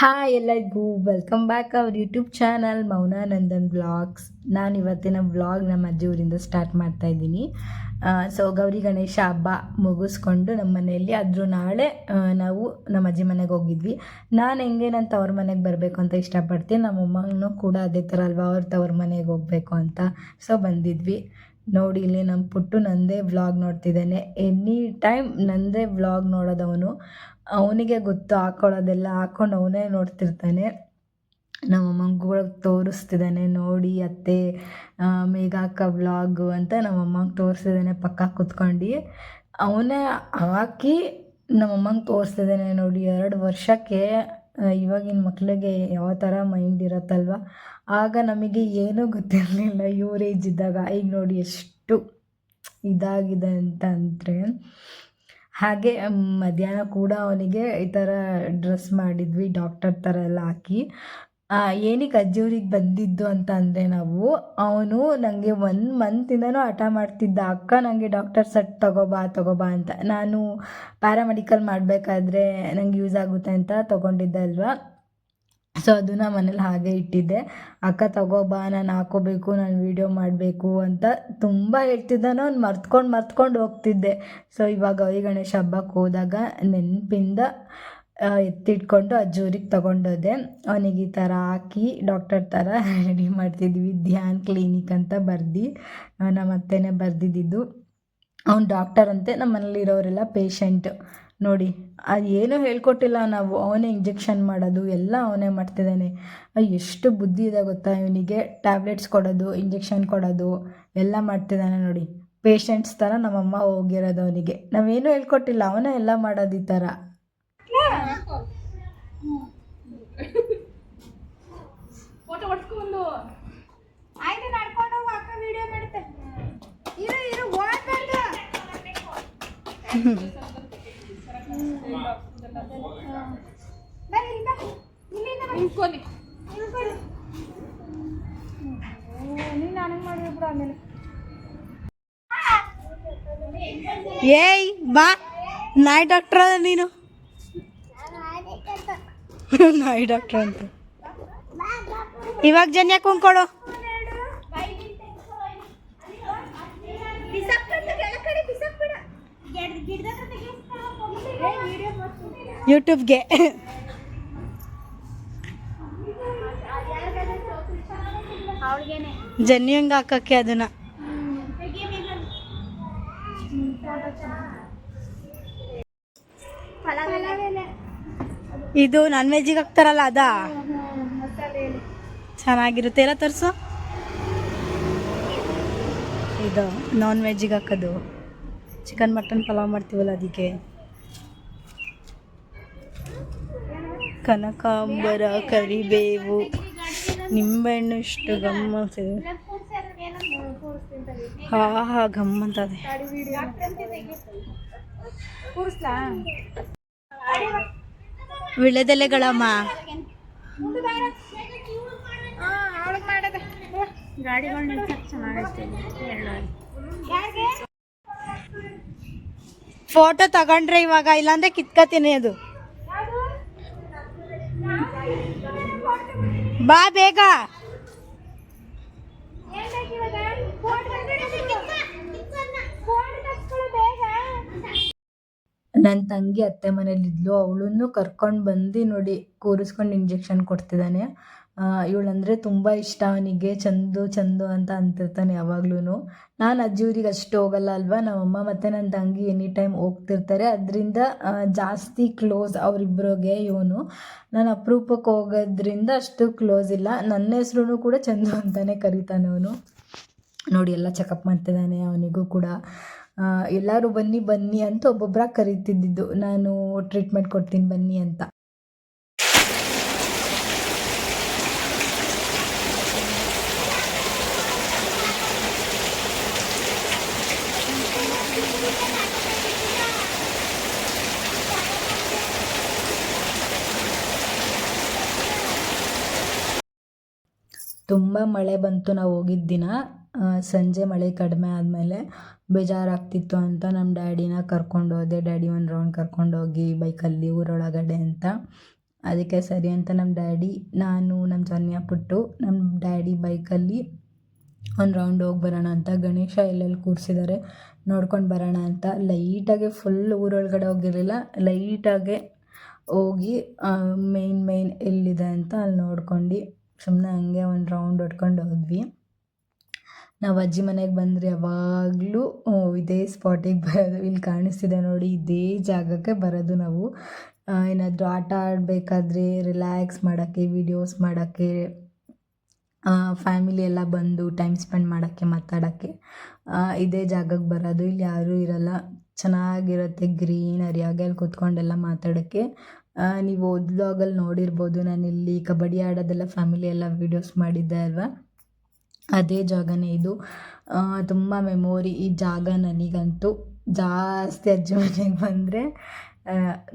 Hi ಎಲ್ಲರಿಗೂ welcome back our YouTube channel Mounanandan vlogs. ನಾನು ಇವತ್ತಿನ ವ್ಲಾಗ್ ನಮ್ಮ ಅಜ್ಜಿ ಊರಿಂದ ಸ್ಟಾರ್ಟ್ ಮಾಡ್ತಾ ಇದ್ದೀನಿ. ಸೊ ಗೌರಿ ಗಣೇಶ ಹಬ್ಬ ಮುಗಿಸ್ಕೊಂಡು ನಮ್ಮ ಮನೆಯಲ್ಲಿ ಆದರೂ ನಾಳೆ ನಾವು ನಮ್ಮ ಅಜ್ಜಿ ಮನೆಗೆ ಹೋಗಿದ್ವಿ. ನಾನು ಹೆಂಗೆ ನನ್ನ ತವ್ರ ಮನೆಗೆ ಬರಬೇಕು ಅಂತ ಇಷ್ಟಪಡ್ತೀನಿ, ನಮ್ಮ ಅಮ್ಮನೂ ಕೂಡ ಅದೇ ಥರ ಅಲ್ವಾ, ಅವ್ರ ತವ್ರ ಮನೆಗೆ ಹೋಗಬೇಕು ಅಂತ. ಸೊ ಬಂದಿದ್ವಿ. ನೋಡಿ ಇಲ್ಲಿ ನಮ್ಮ ಪುಟ್ಟು ನಂದೇ ವ್ಲಾಗ್ ನೋಡ್ತಿದ್ದಾನೆ. ಎನಿ ಟೈಮ್ ನಂದೇ ವ್ಲಾಗ್ ನೋಡೋದವನು. ಅವನಿಗೆ ಗೊತ್ತು ಹಾಕ್ಕೊಳ್ಳೋದೆಲ್ಲ ಹಾಕ್ಕೊಂಡು ಅವನೇ ನೋಡ್ತಿರ್ತಾನೆ. ನಮ್ಮಮ್ಮಂಗೆ ತೋರಿಸ್ತಿದ್ದಾನೆ, ನೋಡಿ ಅತ್ತೆ ಮೇಘ ಅಕ್ಕ ವ್ಲಾಗು ಅಂತ ನಮ್ಮಮ್ಮಂಗೆ ತೋರಿಸ್ತಿದ್ದಾನೆ ಪಕ್ಕ ಕುತ್ಕೊಂಡು. ಅವನೇ ಹಾಕಿ ನಮ್ಮಮ್ಮಂಗೆ ತೋರಿಸ್ತಿದ್ದಾನೆ. ನೋಡಿ 2 ವರ್ಷಕ್ಕೆ ಇವಾಗಿನ ಮಕ್ಕಳಿಗೆ ಯಾವ ಥರ ಮೈಂಡ್ ಇರುತ್ತಲ್ವ, ಆಗ ನಮಗೆ ಏನೂ ಗೊತ್ತಿರಲಿಲ್ಲ ಇವ್ರ ಏಜ್ ಇದ್ದಾಗ. ಈಗ ನೋಡಿ ಎಷ್ಟು ಇದಾಗಿದೆ ಅಂತ ಅಂದರೆ. ಹಾಗೆ ಮಧ್ಯಾಹ್ನ ಕೂಡ ಅವನಿಗೆ ಈ ಥರ ಡ್ರೆಸ್ ಮಾಡಿದ್ವಿ, ಡಾಕ್ಟರ್ ಥರ ಎಲ್ಲ ಹಾಕಿ. ಏನಕ್ಕೆ ಅಜ್ಜಿಯವ್ರಿಗೆ ಬಂದಿದ್ದು ಅಂತ ಅಂದರೆ, ಅವನು ನನಗೆ 1 ಮಂತಿಂದನೂ ಹಠ ಮಾಡ್ತಿದ್ದ, ಅಕ್ಕ ನನಗೆ ಡಾಕ್ಟರ್ ಸೆಟ್ ತಗೋಬಾ ಅಂತ. ನಾನು ಪ್ಯಾರಾಮೆಡಿಕಲ್ ಮಾಡಬೇಕಾದ್ರೆ ನನಗೆ ಯೂಸ್ ಆಗುತ್ತೆ ಅಂತ ತೊಗೊಂಡಿದ್ದೆ ಅಲ್ವಾ. ಸೊ ಅದನ್ನು ಮನೇಲಿ ಹಾಗೆ ಇಟ್ಟಿದ್ದೆ. ಅಕ್ಕ ತಗೋಬಾ, ನಾನು ಹಾಕೋಬೇಕು, ನಾನು ವೀಡಿಯೋ ಮಾಡಬೇಕು ಅಂತ ತುಂಬ ಹೇಳ್ತಿದ್ದಾನೋ, ಅವ್ನು ಮರ್ತ್ಕೊಂಡು ಹೋಗ್ತಿದ್ದೆ. ಸೊ ಇವಾಗ ಗೌರಿ ಗಣೇಶ ಹಬ್ಬಕ್ಕೆ ಹೋದಾಗ ನೆನಪಿಂದ ಎತ್ತಿಟ್ಕೊಂಡು ಅಜ್ಜೂರಿಗೆ ತೊಗೊಂಡೋದೆ. ಅವನಿಗೆ ಈ ಥರ ಹಾಕಿ ಡಾಕ್ಟರ್ ಥರ ರೆಡಿ ಮಾಡ್ತಿದ್ವಿ. ಧ್ಯಾನ್ ಕ್ಲಿನಿಕ್ ಅಂತ ಬರ್ದು ನಮ್ಮ ಅತ್ತೆನೇ ಬರೆದಿದ್ದು. ಅವ್ನು ಡಾಕ್ಟರ್ ಅಂತೆ, ನಮ್ಮ ಮನೇಲಿರೋರೆಲ್ಲ ಪೇಷಂಟ್. ನೋಡಿ ಅದು ಏನೂ ಹೇಳ್ಕೊಟ್ಟಿಲ್ಲ ನಾವು, ಅವನೇ ಇಂಜೆಕ್ಷನ್ ಮಾಡೋದು ಎಲ್ಲ ಅವನೇ ಮಾಡ್ತಿದ್ದಾನೆ. ಎಷ್ಟು ಬುದ್ಧಿ ಇದೆ ಗೊತ್ತಾ ಇವನಿಗೆ. ಟ್ಯಾಬ್ಲೆಟ್ಸ್ ಕೊಡೋದು, ಇಂಜೆಕ್ಷನ್ ಕೊಡೋದು ಎಲ್ಲ ಮಾಡ್ತಿದ್ದಾನೆ. ನೋಡಿ ಪೇಷಂಟ್ಸ್ ಥರ ನಮ್ಮಮ್ಮ ಹೋಗಿರೋದು ಅವನಿಗೆ. ನಾವೇನೂ ಹೇಳ್ಕೊಟ್ಟಿಲ್ಲ, ಅವನೇ ಎಲ್ಲ ಮಾಡೋದು ಈ ಥರ. ಏಯ್ ಬಾ, ನಾಯಿ ಡಾಕ್ಟ್ರ ನೀನು. ನಾಯಿ ಡಾಕ್ಟ್ರ್ ಅಂತ ಇವಾಗ ಜನ್ಯ ಕೊಂಡ್ಕೊಡು. ಯೂಟ್ಯೂಬ್ಗೆ ಜನ್ಯಂಗೆ ಹಾಕಕ್ಕೆ ಅದನ್ನ. ಇದು ನಾನ್ ವೆಜ್ಜಿಗೆ ಹಾಕ್ತಾರಲ್ಲ ಅದಾ, ಚೆನ್ನಾಗಿರುತ್ತೆ. ಎಲ್ಲ ತರಿಸು. ಇದು ನಾನ್ ವೆಜ್ಜಿಗೆ ಹಾಕೋದು, ಚಿಕನ್ ಮಟನ್ ಪಲಾವ್ ಮಾಡ್ತೀವಲ್ಲ ಅದಕ್ಕೆ. ಕನಕಾಂಬರ, ಕರಿಬೇವು, ನಿಂಬೆಹಣ್ಣು ಇಷ್ಟು ಗಮ್ಮತ್ತಿದೆ. ಹಾ ಗಮ್ಮಂತದೆ. ವಿಳೆದೆಲೆಗಳಮ್ಮ ಫೋಟೋ ತಗೊಂಡ್ರೆ ಇವಾಗ, ಇಲ್ಲಾಂದ್ರೆ ಕಿತ್ಕತೀನಿ ಅದು. ಬಾ ಬೇಗ. ನನ್ನ ತಂಗಿ ಅತ್ತೆ ಮನೇಲಿದ್ಲು, ಅವಳನ್ನು ಕರ್ಕೊಂಡು ಬಂದು ನೋಡಿ ಕೂರಿಸ್ಕೊಂಡು ಇಂಜೆಕ್ಷನ್ ಕೊಡ್ತಿದ್ದಾನೆ. ಇವಳಂದರೆ ತುಂಬ ಇಷ್ಟ ಅವನಿಗೆ. ಚಂದು ಅಂತ ಅಂತಿರ್ತಾನೆ ಯಾವಾಗ್ಲೂ. ನಾನು ಅಜ್ಜಿ ಊರಿಗೆ ಅಷ್ಟು ಹೋಗಲ್ಲ ಅಲ್ವಾ, ನಮ್ಮಮ್ಮ ಮತ್ತು ನನ್ನ ತಂಗಿ ಎನಿ ಟೈಮ್ ಹೋಗ್ತಿರ್ತಾರೆ. ಅದರಿಂದ ಜಾಸ್ತಿ ಕ್ಲೋಸ್ ಅವರಿಬ್ಬರಿಗೆ. ಇವನು ನಾನು ಅಪರೂಪಕ್ಕೆ ಹೋಗೋದ್ರಿಂದ ಅಷ್ಟು ಕ್ಲೋಸ್ ಇಲ್ಲ. ನನ್ನ ಹೆಸ್ರು ಕೂಡ ಚಂದು ಅಂತಲೇ ಕರೀತಾನೆ ಅವನು. ನೋಡಿ ಎಲ್ಲ ಚೆಕಪ್ ಮಾಡ್ತಿದ್ದಾನೆ. ಅವನಿಗೂ ಕೂಡ ಎಲ್ಲರೂ ಬನ್ನಿ ಅಂತ ಒಬ್ಬೊಬ್ಬರಾಗಿ ಕರೀತಿದ್ದಿದ್ದು. ನಾನು ಟ್ರೀಟ್ಮೆಂಟ್ ಕೊಡ್ತೀನಿ ಬನ್ನಿ ಅಂತ. ತುಂಬ ಮಳೆ ಬಂತು ನಾವು ಹೋಗಿದ್ದ ದಿನ. ಸಂಜೆ ಮಳೆ ಕಡಿಮೆ ಆದಮೇಲೆ ಬೇಜಾರಾಗ್ತಿತ್ತು ಅಂತ ನಮ್ಮ ಡ್ಯಾಡಿನ ಕರ್ಕೊಂಡೋದೆ. ಡ್ಯಾಡಿ ಒಂದು ರೌಂಡ್ ಕರ್ಕೊಂಡೋಗಿ ಬೈಕಲ್ಲಿ ಊರೊಳಗಡೆ ಅಂತ. ಅದಕ್ಕೆ ಸರಿ ಅಂತ ನಮ್ಮ ಡ್ಯಾಡಿ, ನಾನು, ನಮ್ಮ ಜನ್ಯ ಪುಟ್ಟು, ನಮ್ಮ ಡ್ಯಾಡಿ ಬೈಕಲ್ಲಿ ಒಂದು ರೌಂಡ್ ಹೋಗಿ ಬರೋಣ ಅಂತ. ಗಣೇಶ ಎಲ್ಲೆಲ್ಲಿ ಕೂರಿಸಿದ್ದಾರೆ ನೋಡ್ಕೊಂಡು ಬರೋಣ ಅಂತ ಲೈಟಾಗೆ ಫುಲ್ ಊರೊಳಗಡೆ ಹೋಗಿರಲಿಲ್ಲ, ಲೈಟಾಗೆ ಹೋಗಿ ಮೇನ್ ಎಲ್ಲಿದೆ ಅಂತ ಅಲ್ಲಿ ನೋಡ್ಕೊಂಡು ಸುಮ್ಮನೆ ಹಂಗೆ ಒಂದು ರೌಂಡ್ ಹೊಡ್ಕೊಂಡು ಹೋದ್ವಿ. ನಾವು ಅಜ್ಜಿ ಮನೆಗೆ ಬಂದರೆ ಯಾವಾಗಲೂ ಇದೇ ಸ್ಪಾಟಿಗೆ ಬರೋದು. ಇಲ್ಲಿ ಕಾಣಿಸ್ತಿದೆ ನೋಡಿ, ಇದೇ ಜಾಗಕ್ಕೆ ಬರೋದು ನಾವು. ಏನಾದರೂ ಆಟ ಆಡಬೇಕಾದ್ರೆ, ರಿಲ್ಯಾಕ್ಸ್ ಮಾಡೋಕ್ಕೆ, ವೀಡಿಯೋಸ್ ಮಾಡೋಕ್ಕೆ, ಫ್ಯಾಮಿಲಿ ಎಲ್ಲ ಬಂದು ಟೈಮ್ ಸ್ಪೆಂಡ್ ಮಾಡೋಕ್ಕೆ, ಮಾತಾಡೋಕ್ಕೆ ಇದೇ ಜಾಗಕ್ಕೆ ಬರೋದು. ಇಲ್ಲಿ ಯಾರೂ ಇರೋಲ್ಲ, ಚೆನ್ನಾಗಿರುತ್ತೆ ಗ್ರೀನರಿಯಾಗಿ ಅಲ್ಲಿ ಕೂತ್ಕೊಂಡೆಲ್ಲ ಮಾತಾಡೋಕ್ಕೆ. ನೀವು ವ್ಲಾಗಲ್ಲಿ ನೋಡಿರ್ಬೋದು, ನಾನಿಲ್ಲಿ ಕಬಡ್ಡಿ ಆಡೋದೆಲ್ಲ ಫ್ಯಾಮಿಲಿ ಎಲ್ಲ ವೀಡಿಯೋಸ್ ಮಾಡಿದ್ದೆ ಅಲ್ವಾ, ಅದೇ ಜಾಗನೇ ಇದು. ತುಂಬ ಮೆಮೊರಿ ಈ ಜಾಗ ನನಗಂತೂ. ಜಾಸ್ತಿ ಅಜ್ಜಿ ಮನೆಗೆ ಬಂದರೆ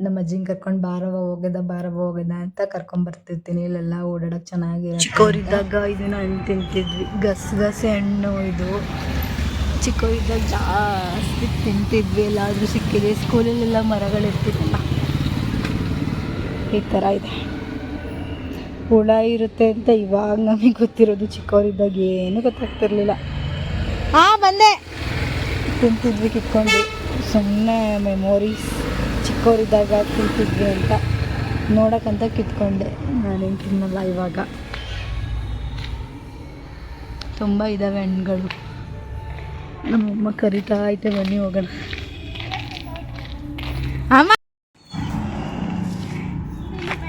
ನಮ್ಮ ಅಜ್ಜಿನ ಕರ್ಕೊಂಡು ಬಾರವ ಹೋಗೋದ ಅಂತ ಕರ್ಕೊಂಬರ್ತಿರ್ತೀನಿ. ಇಲ್ಲೆಲ್ಲ ಓಡಾಡೋಕ್ಕೆ ಚೆನ್ನಾಗಿರುತ್ತೆ. ಚಿಕ್ಕವರಿದ್ದಾಗ ಇದನ್ನು ಹಣ್ಣು ತಿಂತಿದ್ವಿ, ಗಸಗಸೆ ಹಣ್ಣು. ಇದು ಚಿಕ್ಕವರಿದ್ದಾಗ ಜಾಸ್ತಿ ತಿಂತಿದ್ವಿ, ಎಲ್ಲಾದರೂ ಸಿಕ್ಕಿದೆ. ಸ್ಕೂಲಲ್ಲೆಲ್ಲ ಮರಗಳಿರ್ತಿತ್ತಲ್ಲ, ಈ ಥರ ಇದೆ. ಹುಳ ಇರುತ್ತೆ ಅಂತ ಇವಾಗ ನಮಗೆ ಗೊತ್ತಿರೋದು, ಚಿಕ್ಕವರಿದ್ದಾಗ ಏನೂ ಗೊತ್ತಾಗ್ತಿರ್ಲಿಲ್ಲ. ಬಂದೆ ತಿಂತಿದ್ವಿ ಕಿತ್ಕೊಂಡು. ಸುಮ್ಮನೆ ಮೆಮೊರೀಸ್, ಚಿಕ್ಕವರಿದ್ದಾಗ ತಿಂತಿದ್ವಿ ಅಂತ ನೋಡೋಕ್ಕಂತ ಕಿತ್ಕೊಂಡೆ. ನಾನೇನು ತಿನ್ನಲ್ಲ ಇವಾಗ. ತುಂಬ ಇದ್ದಾವೆ ಹಣ್ಣುಗಳು. ನಮ್ಮಮ್ಮ ಕರಿತಾ ಐತೆ, ಬನ್ನಿ ಹೋಗೋಣ. ಅಮ್ಮ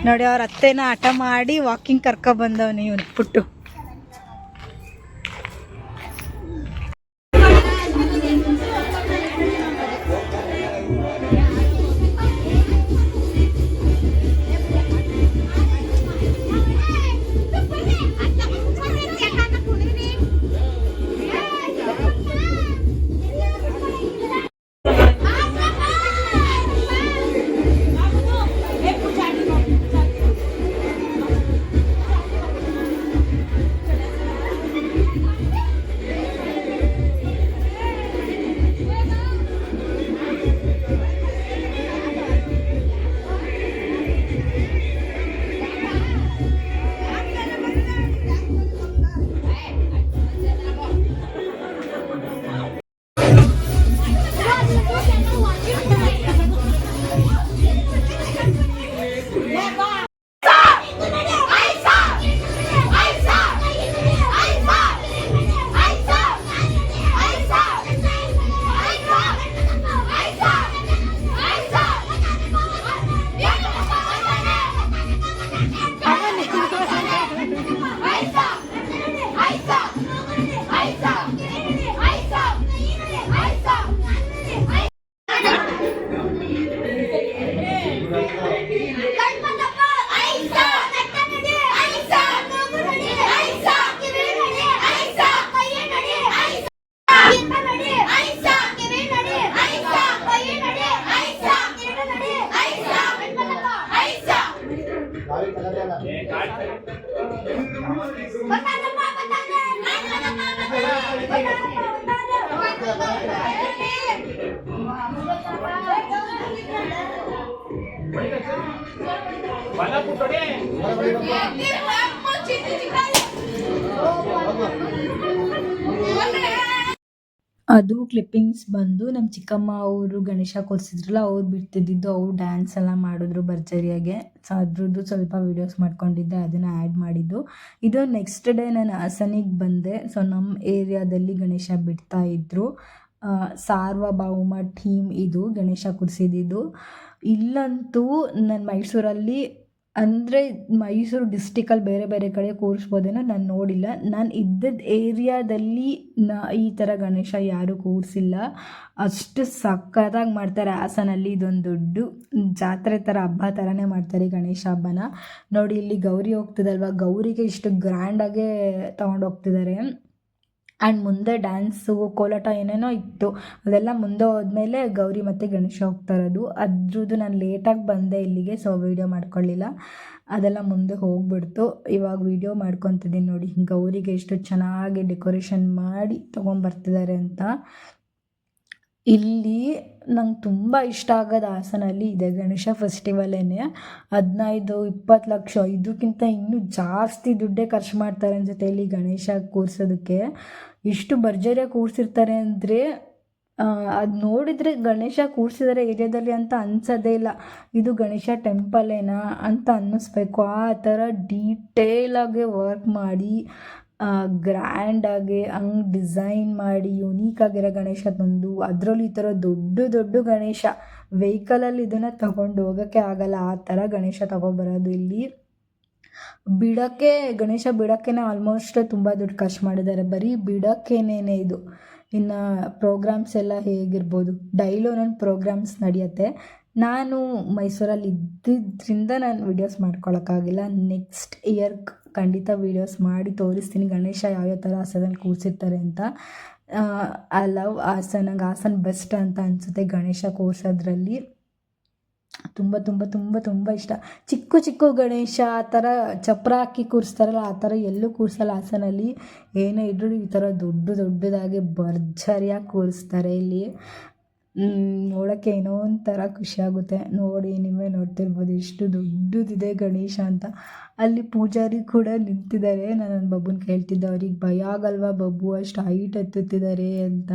ನೋಡಿ, ಅವ್ರ ಅತ್ತೆನ ಆಟ ಮಾಡಿ ವಾಕಿಂಗ್ ಕರ್ಕೊಬಂದವನೇ ಇವನು ಪುಟ್ಟು. ಅದು ಕ್ಲಿಪ್ಪಿಂಗ್ಸ್ ಬಂದು ನಮ್ಮ ಚಿಕ್ಕಮ್ಮ ಅವರು ಗಣೇಶ ಕೂರಿಸಿದ್ರಲ್ಲ, ಅವ್ರು ಬಿಡ್ತಿದ್ದಿದ್ದು. ಅವ್ರು ಡ್ಯಾನ್ಸ್ ಎಲ್ಲ ಮಾಡಿದ್ರು ಭರ್ಜರಿಯಾಗೆ. ಸೊ ಅದ್ರದ್ದು ಸ್ವಲ್ಪ ವೀಡಿಯೋಸ್ ಮಾಡ್ಕೊಂಡಿದ್ದೆ, ಅದನ್ನು ಆ್ಯಡ್ ಮಾಡಿದ್ದು. ಇದು ನೆಕ್ಸ್ಟ್ ಡೇ ನಾನು ಹಾಸನಿಗೆ ಬಂದೆ. ಸೊ ನಮ್ಮ ಏರಿಯಾದಲ್ಲಿ ಗಣೇಶ ಬಿಡ್ತಾಯಿದ್ರು. ಸಾರ್ವಭೌಮ ಟೀಮ್ ಇದು ಗಣೇಶ ಕೂರಿಸಿದ್ದು. ಇಲ್ಲಂತೂ ನಾನು ಮೈಸೂರಲ್ಲಿ, ಅಂದರೆ ಮೈಸೂರು ಡಿಸ್ಟಿಕಲ್ಲಿ ಬೇರೆ ಬೇರೆ ಕಡೆ ಕೂರಿಸ್ಬೋದೇನೋ, ನಾನು ನೋಡಿಲ್ಲ. ನಾನು ಇದ್ದದ್ದು ಏರಿಯಾದಲ್ಲಿ ಈ ಥರ ಗಣೇಶ ಯಾರೂ ಕೂರಿಸಿಲ್ಲ. ಅಷ್ಟು ಸಕ್ಕತ್ತಾಗಿ ಮಾಡ್ತಾರೆ ಹಾಸನಲ್ಲಿ. ಇದೊಂದು ದೊಡ್ಡ ಜಾತ್ರೆ ಥರ, ಹಬ್ಬ ಥರನೇ ಮಾಡ್ತಾರೆ ಗಣೇಶ ಹಬ್ಬನ. ನೋಡಿ, ಇಲ್ಲಿ ಗೌರಿ ಹೋಗ್ತದಲ್ವ, ಗೌರಿಗೆ ಇಷ್ಟು ಗ್ರ್ಯಾಂಡಾಗೆ ತೊಗೊಂಡೋಗ್ತಿದ್ದಾರೆ. ಆ್ಯಂಡ್ ಮುಂದೆ ಡ್ಯಾನ್ಸು, ಕೋಲಾಟ ಏನೇನೋ ಇತ್ತು, ಅದೆಲ್ಲ ಮುಂದೆ ಹೋದ್ಮೇಲೆ ಗೌರಿ ಮತ್ತು ಗಣೇಶ ಹೋಗ್ತಾ ಇರೋದು. ಅದ್ರದ್ದು ನಾನು ಲೇಟಾಗಿ ಬಂದೆ ಇಲ್ಲಿಗೆ, ಸೊ ವೀಡಿಯೋ ಮಾಡ್ಕೊಳ್ಳಿಲ್ಲ. ಅದೆಲ್ಲ ಮುಂದೆ ಹೋಗ್ಬಿಡ್ತು. ಇವಾಗ ವೀಡಿಯೋ ಮಾಡ್ಕೊತಿದ್ದೀನಿ ನೋಡಿ, ಗೌರಿಗೆ ಎಷ್ಟು ಚೆನ್ನಾಗಿ ಡೆಕೋರೇಷನ್ ಮಾಡಿ ತೊಗೊಂಬರ್ತಿದ್ದಾರೆ ಅಂತ. ಇಲ್ಲಿ ನಂಗೆ ತುಂಬ ಇಷ್ಟ ಆಗೋದು ಹಾಸನಲ್ಲಿ ಇದೆ ಗಣೇಶ ಫೆಸ್ಟಿವಲೇ. 15-20 ಲಕ್ಷ ಇದಕ್ಕಿಂತ ಇನ್ನೂ ಜಾಸ್ತಿ ದುಡ್ಡೇ ಖರ್ಚು ಮಾಡ್ತಾರೆ ಅನ್ಸುತ್ತೆ ಇಲ್ಲಿ ಗಣೇಶ ಕೂರಿಸೋದಕ್ಕೆ. ಇಷ್ಟು ಭರ್ಜರಿಯಾಗಿ ಕೂರಿಸಿರ್ತಾರೆ ಅಂದರೆ ಅದು ನೋಡಿದರೆ ಗಣೇಶ ಕೂರಿಸಿದ್ದಾರೆ ಏರಿಯಾದಲ್ಲಿ ಅಂತ ಅನ್ಸೋದೇ ಇಲ್ಲ, ಇದು ಗಣೇಶ ಟೆಂಪಲ್ಲೇನಾ ಅಂತ ಅನ್ನಿಸ್ಬೇಕು. ಆ ಥರ ಡೀಟೇಲಾಗಿ ವರ್ಕ್ ಮಾಡಿ ಗ್ರ್ಯಾಂಡಾಗಿ ಹಂಗೆ ಡಿಸೈನ್ ಮಾಡಿ ಯುನೀಕಾಗಿರೋ ಗಣೇಶ ತಂದು, ಅದರಲ್ಲೂ ಈ ಥರ ದೊಡ್ಡ ದೊಡ್ಡ ಗಣೇಶ ವೆಹಿಕಲಲ್ಲಿ ಇದನ್ನು ತಗೊಂಡು ಹೋಗೋಕ್ಕೆ ಆಗಲ್ಲ, ಆ ಥರ ಗಣೇಶ ತಗೊಬರೋದು ಇಲ್ಲಿ. ಗಣೇಶ ಬಿಡೋಕ್ಕೇ ಆಲ್ಮೋಸ್ಟ್ ತುಂಬ ದುಡ್ಡು ಖರ್ಚು ಮಾಡಿದ್ದಾರೆ, ಬರೀ ಬಿಡೋಕ್ಕೇನೇ ಇದು. ಇನ್ನು ಪ್ರೋಗ್ರಾಮ್ಸ್ ಎಲ್ಲ ಹೇಗಿರ್ಬೋದು, ಡೈಲಿ ಒಂದೊಂದು ಪ್ರೋಗ್ರಾಮ್ಸ್ ನಡೆಯುತ್ತೆ. ನಾನು ಮೈಸೂರಲ್ಲಿ ಇದ್ದಿದ್ದರಿಂದ ನಾನು ವೀಡಿಯೋಸ್ ಮಾಡ್ಕೊಳಕ್ಕಾಗಿಲ್ಲ. ನೆಕ್ಸ್ಟ್ ಇಯರ್ ಖಂಡಿತ ವೀಡಿಯೋಸ್ ಮಾಡಿ ತೋರಿಸ್ತೀನಿ ಗಣೇಶ ಯಾವ್ಯಾವ ಥರ ಹಾಸನಲ್ಲಿ ಕೂರಿಸಿರ್ತಾರೆ ಅಂತ. ಐ ಲವ್ ಹಾಸನ, ನಂಗೆ ಹಾಸನ ಬೆಸ್ಟ್ ಅಂತ ಅನಿಸುತ್ತೆ ಗಣೇಶ ಕೂರಿಸೋದ್ರಲ್ಲಿ. ತುಂಬ ತುಂಬ ತುಂಬ ತುಂಬ ಇಷ್ಟ. ಚಿಕ್ಕ ಚಿಕ್ಕ ಗಣೇಶ ಆ ಥರ ಚಪ್ರ ಹಾಕಿ ಕೂರಿಸ್ತಾರಲ್ಲ, ಆ ಥರ ಎಲ್ಲೂ ಕೂರಿಸಲ್ಲ ಹಾಸನಲ್ಲಿ. ಏನೇ ಇದ್ರೂ ಈ ಥರ ದೊಡ್ಡದಾಗಿ ಭರ್ಜರಿಯಾಗಿ ಕೂರಿಸ್ತಾರೆ ಇಲ್ಲಿ. ನೋಡೋಕ್ಕೆ ಏನೋ ಒಂಥರ ಖುಷಿಯಾಗುತ್ತೆ. ನೋಡಿ, ನೀವೇ ನೋಡ್ತಿರ್ಬೋದು ಎಷ್ಟು ದೊಡ್ಡದಿದೆ ಗಣೇಶ ಅಂತ. ಅಲ್ಲಿ ಪೂಜಾರಿ ಕೂಡ ನಿಂತಿದ್ದಾರೆ. ನಾನು ನನ್ನ ಬಬ್ಬುನ ಕೇಳ್ತಿದ್ದೆ, ಅವ್ರಿಗೆ ಭಯ ಆಗಲ್ವಾ ಬಬ್ಬು ಅಷ್ಟು ಹೈಟ್ ಎತ್ತುತ್ತಿದ್ದಾರೆ ಅಂತ.